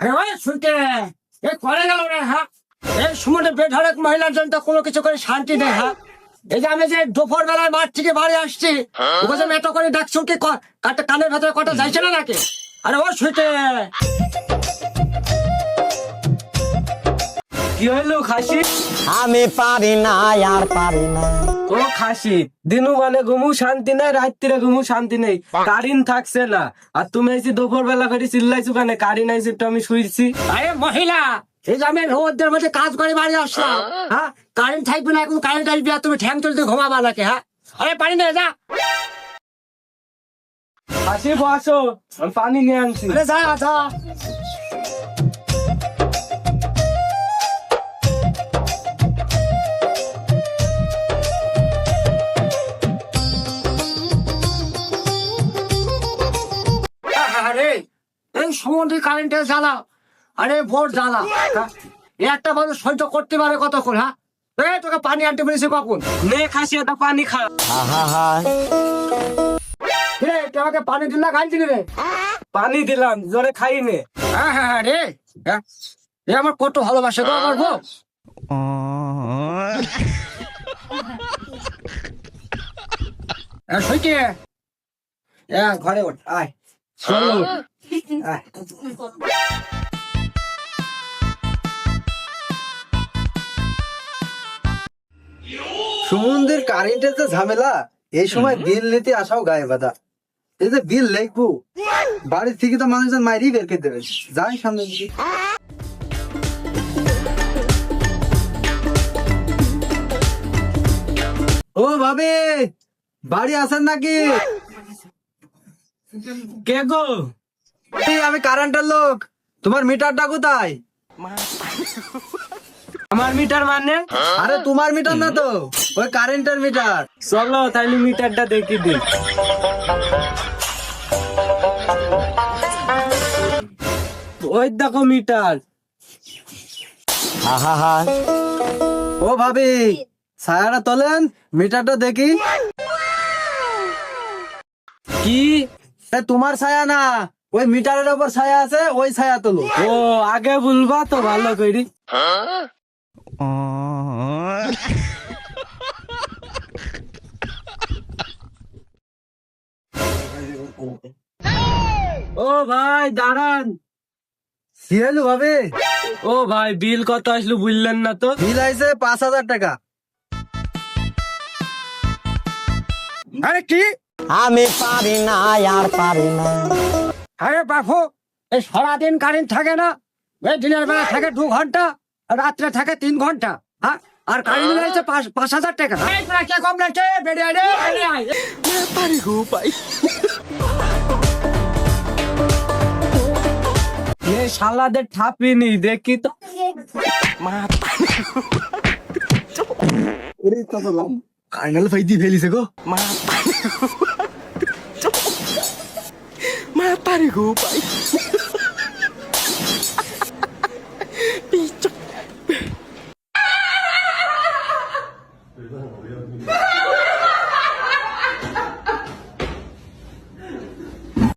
আরে ওই শুনতে এ করে গেল রে হ্যাঁ এই সময় বেধড়ক মহিলার জন্য তো কোনো কিছু করে শান্তি নেই হ্যাঁ এই যে আমি যে দুপুর বেলায় মাঠ থেকে বাড়ি আসছি ওকে যে এত করে ডাকছো কি কানের ভেতরে কটা যাইছে না নাকি আরে ও শুনতে কি হইলো খাসি? আমি পারি না আর পারি না। ও খাসি, দিনু মানে ঘুমু শান্তি নাই, রাত্রিরে ঘুমু শান্তি নেই, কারিন থাকছে না। আর তুমি এসে দুপুর বেলা করে চিল্লাইছো কেন? কারিন আইছে তো আমি শুইছি। আরে মহিলা এই যে আমি রোদের মধ্যে কাজ করে বাড়ি আসলাম হ্যাঁ কারেন্ট থাকবে না এখন কারেন্ট আসবে আর তুমি ঠ্যাং তুলতে ঘুমাবা নাকি হ্যাঁ আরে পানি নিয়ে যা খাসি বসো, আমি পানি নিয়ে আনছি। আরে যা যা আরে এই সমুদ্রে কারেন্টের জ্বালা আরে ভোট জ্বালা হ্যাঁ? এই একটা মানুষ সহ্য করতে পারে কতক্ষণ হ্যাঁ এই তোকে পানি আনতে পেরেছি কখন নে খাসি, এটা পানি খা। আহা রে তুই আমাকে পানি দিন না খাইছি রে পানি দিলাম, জোরে খাই নে। হ্যাঁ হ্যাঁ হ্যাঁ রে হ্যাঁ এ আমার কত ভালোবাসে গো আমার বউ সইকে ঘরে ওঠ আয় চলো। আয়। সমুদ্রের কারেন্টের যে ঝামেলা, এই সময় বিল নিতে আসাও গায়ে বাধা। এই যে বিল লিখবো বাড়ির থেকে তো মানুষজন মাইরি বের করে দেবে। যাই সামনে দিকে। ও ভাবি, বাড়ি আছেন নাকি? কে গো? এই আমি কারেন্টের লোক, তোমার মিটারটা কোথায়? আমার মিটার মানে? আরে তোমার মিটার না তো, ওই কারেন্টের মিটার। চলো তাইলে মিটারটা দেখি দি। ওই দেখো মিটার। আহা ও ভাবি, ছায়াটা তোলেন, মিটারটা দেখি। কি? এ তোমার ছায়া না, ওই মিটারের উপর ছায়া আছে, ওই ছায়া তোলো। ও আগে বলবা তো ভালো করি। ও ভাই দাঁড়ান। কি হলো ভাবি? ও ভাই বিল কত আসলো বুঝলেন না তো? বিল আইছে 5,000 টাকা। আরে কি আমি পারি না আর পারি না। আরে বাপু এই সারাদিন কারেন্ট থাকে না এই দিনের বেলা থাকে 2 ঘন্টা আর রাত্রে থাকে 3 ঘন্টা হ্যাঁ আর কারেন্ট বিল আছে 5,000 টাকা এই তোরা কে কম লাগছে বেরিয়ে আয় রে বেরিয়ে আয় এ শালাদের ঠাপিনি দেখি তো। কারেন্টাল ফাইদি ফেলিছে গো। মা পারি গো পাই।